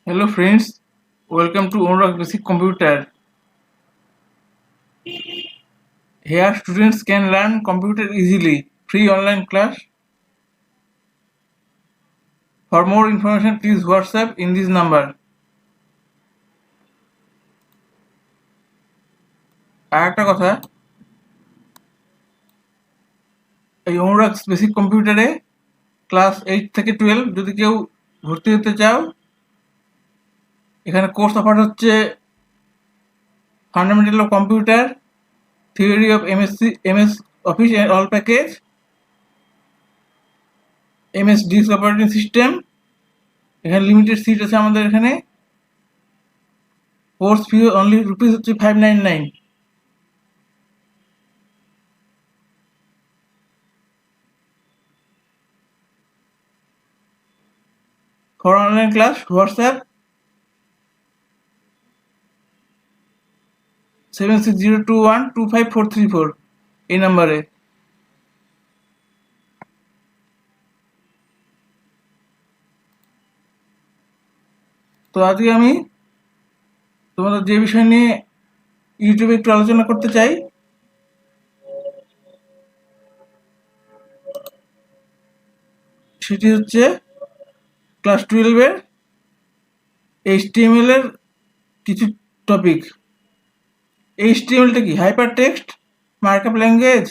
Hello friends, welcome to Onrak Basic Computer. Here students can learn computer easily. Free online class. For more information please WhatsApp in this number. আর একটা কথা, এই অনুরাগ basic কম্পিউটারে class 8 থেকে 12 যদি কেউ ভর্তি হতে চাও, এখানে কোর্স অফার হচ্ছে fundamental of computer, theory of MS office and all package, MS DOS operating system. এখানে লিমিটেড সিট আছে আমাদের এখানে। কোর্স ফি অনলি রুপিস হচ্ছে 599। For online class WhatsApp 7602125434 এই নাম্বারে। তো আজকে আমি তোমাদের যে বিষয় নিয়ে ইউটিউবে একটু আলোচনা করতে চাই, সেটি হচ্ছে ক্লাস 12-এর HTML এর কিছু টপিক। HTML-টা কি? Hyper text markup language.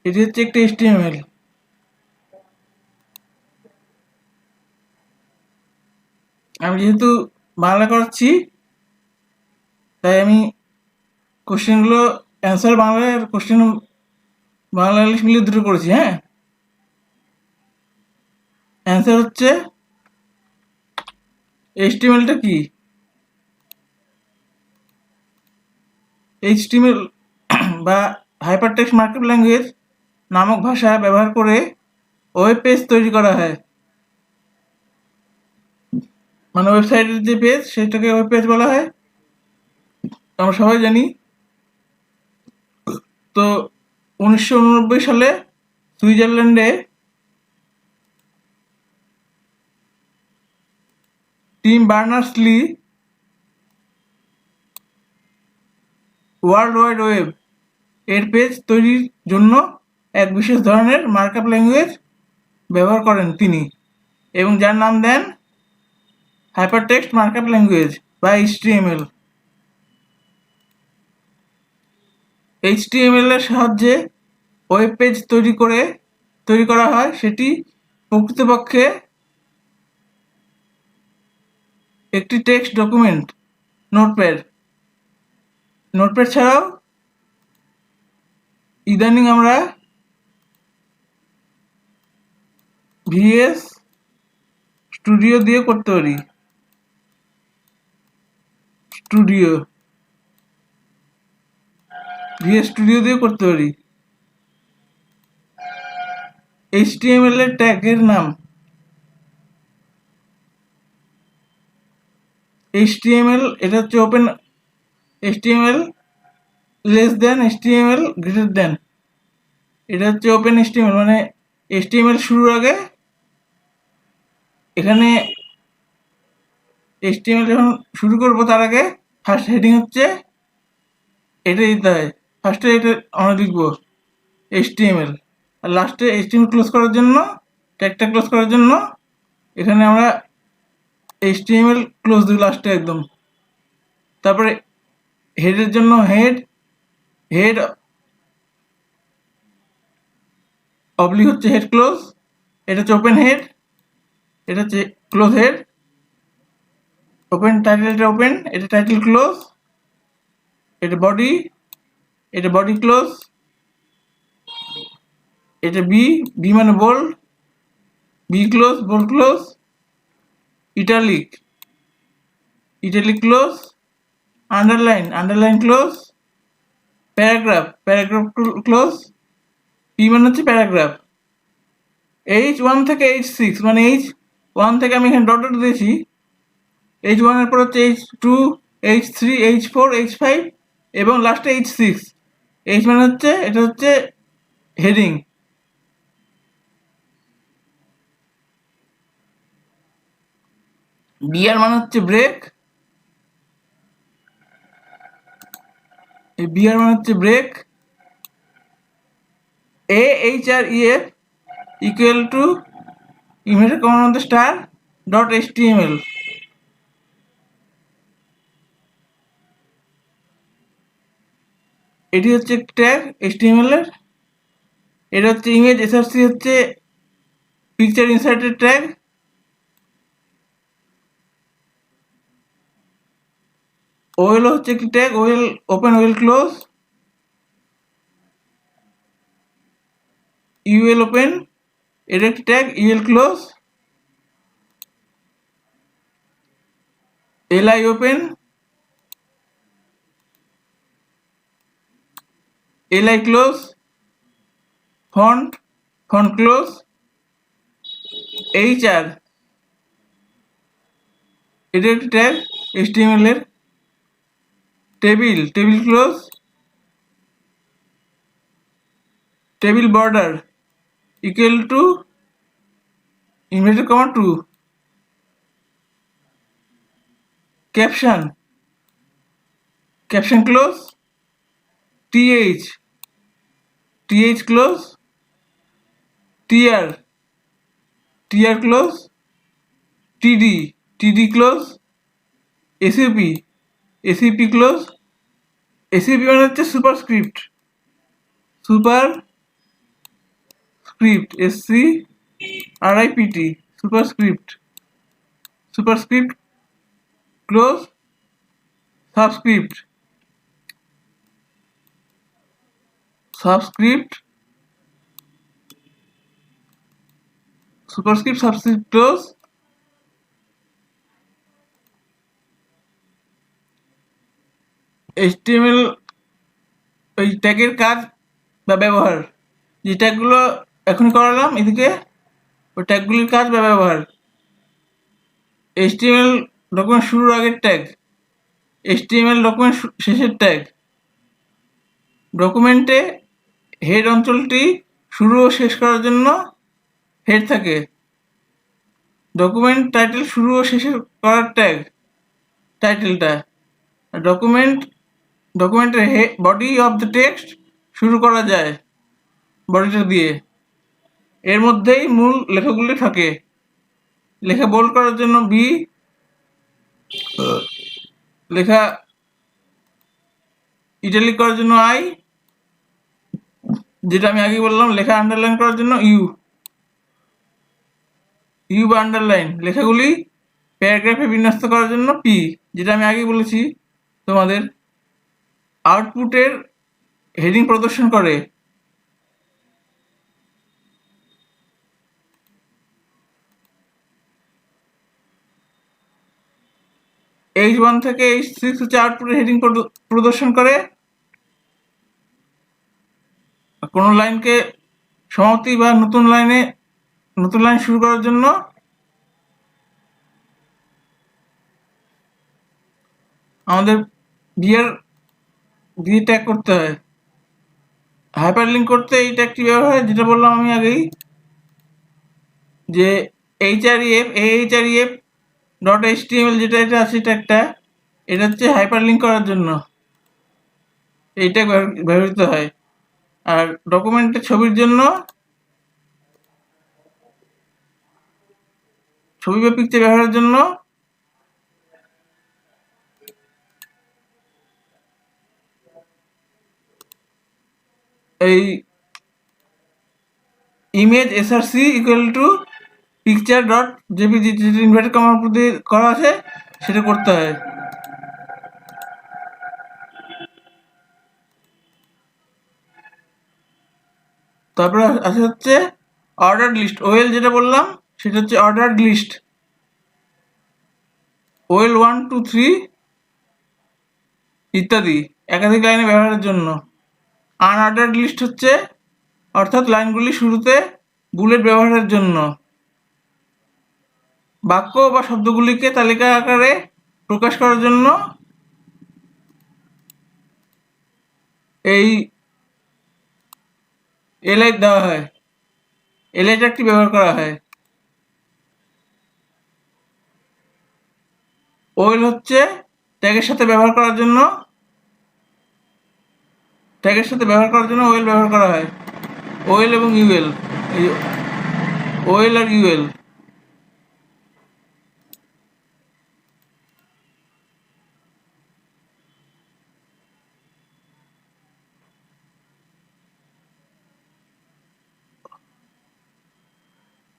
এটি হচ্ছে একটা HTML। আমি যেহেতু বাংলা করাচ্ছি তাই আমি কোশ্চেনগুলো অ্যান্সার বাংলার কোশ্চেন বাংলা ইংলিশ মিলিয়ে দুটো করেছি। হ্যাঁ, অ্যান্সার হচ্ছে HTML-টা কি? HTML বা হাইপার টেক্সট মার্কআপ ল্যাঙ্গুয়েজ নামক ভাষা ব্যবহার করে ওয়েব পেজ তৈরি করা হয়। মানে ওয়েবসাইটের যে পেজ সেটাকে ওয়েব পেজ বলা হয়, আমরা সবাই জানি। তো 1989 সালে সুইজারল্যান্ডে team Berners-Lee world wide web এর পেজ তৈরির জন্য এক বিশেষ ধরনের মার্কআপ ল্যাঙ্গুয়েজ ব্যবহার করেন তিনি, এবং যার নাম দেন হাইপারটেক্সট মার্কআপ ল্যাঙ্গুয়েজ বা HTML। HTML এর সাহায্যে ওয়েব পেজ তৈরি করা হয়, সেটি প্রকৃতপক্ষে একটি টেক্সট ডকুমেন্ট। নোটপ্যাড ছাড়াও ইদানিং আমরা VS স্টুডিও দিয়ে করতে পারি। VS স্টুডিও দিয়ে করতে পারি। HTML এর ট্যাগের নাম HTML, এটা হচ্ছে open HTML less than HTML greater than. এটা হচ্ছে ওপেন HTML, মানে HTML শুরুর আগে এখানে HTML যখন শুরু করবো তার আগে ফার্স্ট হেডিং হচ্ছে এটা দিতে হয়। ফার্স্টে এটা আমরা লিখবো HTML, আর লাস্টে HTML ক্লোজ করার জন্য, ট্যাগটা ক্লোজ করার জন্য এখানে আমরা HTML ক্লোজ দিই লাস্টে একদম। তারপরে হেডের জন্য হেড অবলিক হচ্ছে হেড ক্লোজ, এটা হচ্ছে ওপেন হেড, এটা হচ্ছে ক্লোজ হেড। ওপেন টাইটেল, এটা ওপেন, এটা টাইটেল ক্লোজ, এটা বডি ক্লোজ, এটা বি মানে bold, B close, bold close, italic close, underline close, paragraph close. P মানে হচ্ছে প্যারাগ্রাফ। H1 থেকে H6, মানে H1 থেকে আমি এখানে ডট দিয়েছি। H1 এর পর হচ্ছে H2, H3, H4, H5 এবং লাস্টে H6। H মানে হচ্ছে এটা হচ্ছে হেডিং। বিআর মানে হচ্ছে ব্রেক, এই বিআর মানে হচ্ছে break. AHREF equal to inverted কমার মধ্যে স্টার ডট HTML। এটি হচ্ছে ট্যাগ HTML এর। এটা হচ্ছে ইমেজ এসআরসি হচ্ছে পিকচার ইনসার্টেড ট্যাগ। ওয়েল হচ্ছে একটি tag, OL open OL close. UL open এটা একটি tag, UL close. LI open, LI close. Font, font close. HR এটা একটি ট্যাগ HTML এর। Table, table close. Table border equal to inverted comma 2। Caption, caption close. TH, TH close. TR, TR close. TD, TD close. SEP, SEP close. SEP মানে হচ্ছে superscript, super script, SCRIPT, superscript. Superscript close. Subscript, subscript, superscript, subscript close. HTML ওই ট্যাগের কাজ বা ব্যবহার, যে ট্যাগগুলো এখন করালাম এদিকে, ওই ট্যাগগুলির কাজ বা ব্যবহার। HTML ডকুমেন্ট শুরুর আগের ট্যাগ, HTML ডকুমেন্ট শেষের ট্যাগ। ডকুমেন্টে হেড অঞ্চলটি শুরু ও শেষ করার জন্য হেড থাকে। ডকুমেন্ট টাইটেল শুরু ও শেষ করার ট্যাগ, টাইটেলটা। ডকুমেন্টের বডি অফ দ্য টেক্সট শুরু করা যায় বডিটা দিয়ে। এর মধ্যেই মূল লেখাগুলি থাকে। লেখা বোল্ড করার জন্য বি, লেখা ইটালিক করার জন্য আই, যেটা আমি আগে বললাম লেখা আন্ডারলাইন করার জন্য ইউ, ইউ বা আন্ডারলাইন। লেখাগুলি প্যারাগ্রাফে বিন্যস্ত করার জন্য পি, যেটা আমি আগে বলেছি তোমাদের। আউটপুটের হেডিং প্রদর্শন করে। H1 থেকে H6 হচ্ছে আউটপুটের হেডিং প্রদর্শন করে। কোনো লাইনকে সমাপ্তি বা নতুন লাইন শুরু করার জন্য আমাদের দিয়ে ট্যাগ করতে হয়। হাইপারলিঙ্ক করতে এই ট্যাগটি ব্যবহার হয়, যেটা বললাম আমি আগেই, যে AHREF ডট HTML যেটা এটা আছে ট্যাগটা, এটা হচ্ছে হাইপারলিঙ্ক করার জন্য এই ট্যাগ ব্যবহৃত হয়। আর ডকুমেন্টের ছবির জন্য, ছবি বা পিকচার ব্যবহারের জন্য এই image SRC equal to picture dot JPG, যেটা ইনভার্টেড কমার মধ্যে করা আছে সেটা করতে হয়। তারপরে আছে হচ্ছে অর্ডার লিস্ট। ওয়েল যেটা বললাম সেটা হচ্ছে অর্ডার লিস্ট। ওয়েল 1 2 3 ইত্যাদি একাধিক লাইনে ব্যবহারের জন্য। আনঅর্ডার্ড লিস্ট হচ্ছে, অর্থাৎ লাইনগুলি শুরুতে বুলেট ব্যবহারের জন্য। বাক্য বা শব্দগুলিকে তালিকা আকারে প্রকাশ করার জন্য এই এলআই দেওয়া হয়, এলআই ট্যাগটি ব্যবহার করা হয়। ওয়েল হচ্ছে ট্যাগের সাথে ব্যবহার করার জন্য ওয়েল ব্যবহার করা হয়। ওয়েল এবং ইউএল, এই ওয়েল আর ইউএল।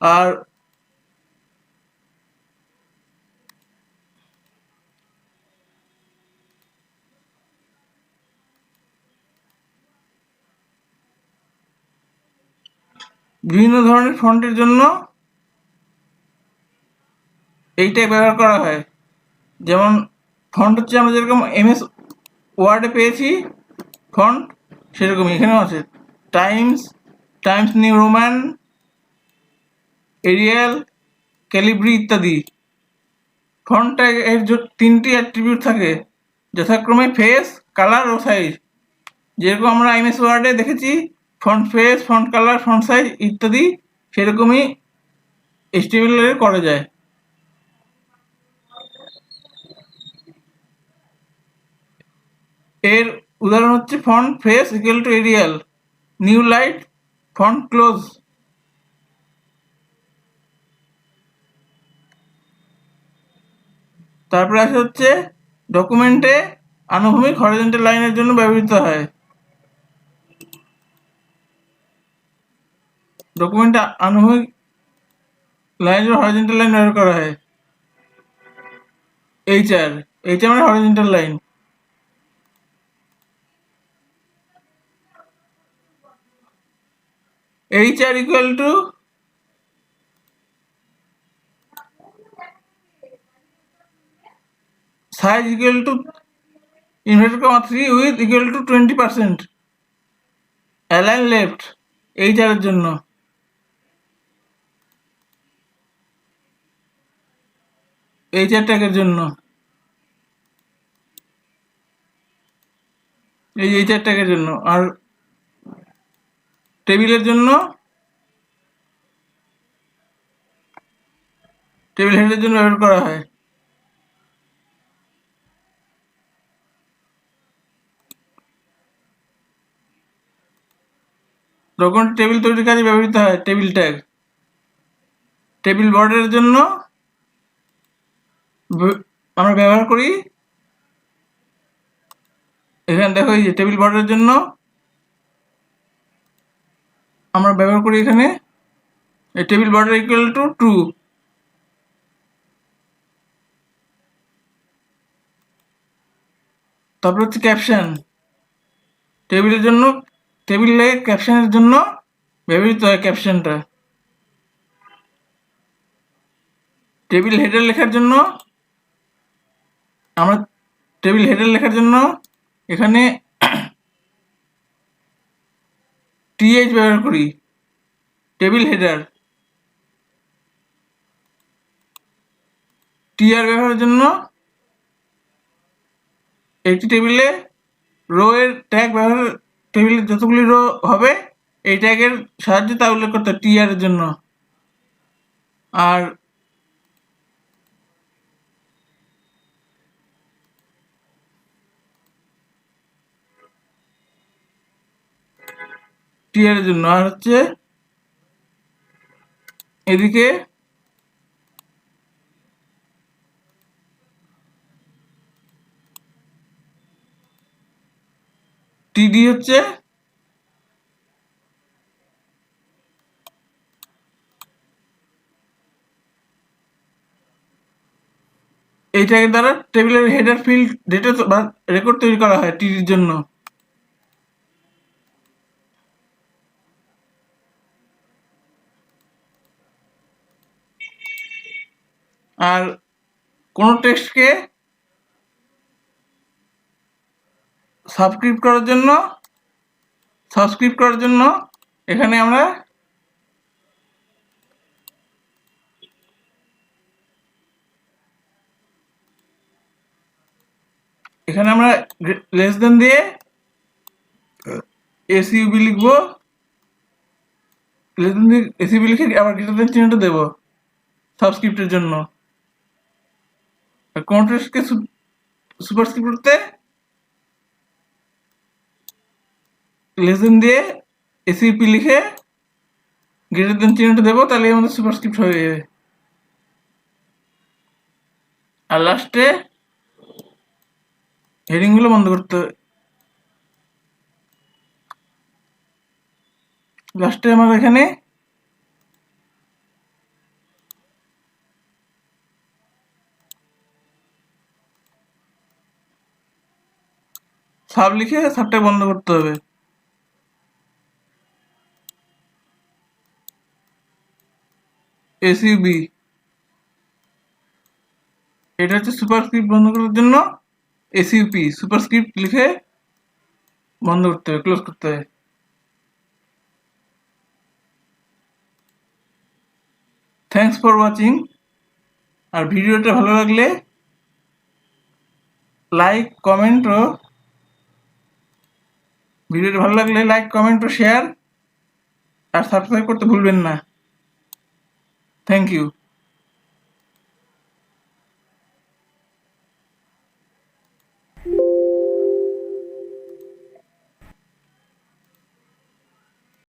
আর বিভিন্ন ধরনের ফন্টের জন্য এইটাই ব্যবহার করা হয়। যেমন ফন্ট হচ্ছে আমরা যেরকম এমএস ওয়ার্ডে পেয়েছি ফন্ট, সেরকমই এখানেও আছে। Times New Roman, Arial, Calibri ইত্যাদি। ফন্ট ট্যাগ এর 3টি অ্যাট্রিবিউট থাকে, যথাক্রমে ফেস, কালার ও সাইজ। যেরকম আমরা এমএস ওয়ার্ডে দেখেছি font face, font colour, font size ইত্যাদি, সেরকমই এইচটিএমএল এর করা যায়। এর উদাহরণ হচ্ছে font face equal to Arial, new light, font close. তারপরে আসে হচ্ছে ডকুমেন্টে আনুভূমিক হরিজন্টাল লাইনের জন্য ব্যবহৃত হয়। ডকুমেন্টে আনুভূমিক লাইনের হরিজন্টাল লাইন ব্যবহার করা হয়। এইচআর মানে horizontal line. HR equal to size equal to inverted comma 3 with equal to 20%, align left HR এর জন্য। HR ট্যাগের জন্য এই HR ট্যাগের জন্য। আর টেবিলের জন্য টেবিল হেডের জন্য ব্যবহার করা হয়। ডকুমেন্ট টেবিল তৈরির কাজে ব্যবহৃত হয় টেবিল ট্যাগ। টেবিল বর্ডারের জন্য আমরা ব্যবহার করি, এখানে দেখো এই যে টেবিল বর্ডারের জন্য আমরা ব্যবহার করি এখানে table border equal two true. তারপর হচ্ছে ক্যাপশন। টেবিলের জন্য টেবিলে ক্যাপশনের জন্য ব্যবহৃত হয় ক্যাপশনটা। টেবিল হেডার লেখার জন্য এখানে TH ব্যবহার করি। টেবিল হেডার TR ব্যবহারের জন্য একটি টেবিলে রো এর ট্যাগ ব্যবহার, টেবিলে যতগুলি রো হবে এই ট্যাগের সাহায্যে তা উল্লেখ করতে হয় TR এর জন্য। আর TR এর জন্য। আর হচ্ছে এদিকে TD হচ্ছে এই ট্যাগের দ্বারা টেবিলের হেডার ফিল্ড ডেটা বা রেকর্ড তৈরি করা হয় TD এর জন্য। আর কোন টেক্সটকে সাবস্ক্রিপ্ট করার জন্য এখানে আমরা লেস দেন দিয়ে এসইউবি লিখবো, লেস দেন দিয়ে এসইউবি লিখে আবার গ্রেটার দেন চিহ্নটা দেবো সাবস্ক্রিপ্টের জন্য। কন্ট্রাস্টকে সুপারস্ক্রিপ্ট করতে লেসেন দিয়ে এসিপি লিখে গ্রেটার দেন চিহ্নটা দেবো, তাহলে আমাদের সুপারস্ক্রিপ্ট হয়ে যাবে। আর লাস্টে হেডিংগুলো বন্ধ করতে হবে। লাস্টে আমার এখানে সাব লিখে সাবটা বন্ধ করতে হবে। এসইউবি এটা হচ্ছে সুপারস্ক্রিপ্ট বন্ধ করার জন্য। এসইউপি সুপারস্ক্রিপ্ট লিখে বন্ধ করতে হবে, ক্লোজ করতে হবে। Thanks for watching. আর ভিডিওটা ভালো লাগলে লাইক কমেন্ট ও শেয়ার আর সাবস্ক্রাইব করতে ভুলবেন না। Thank you.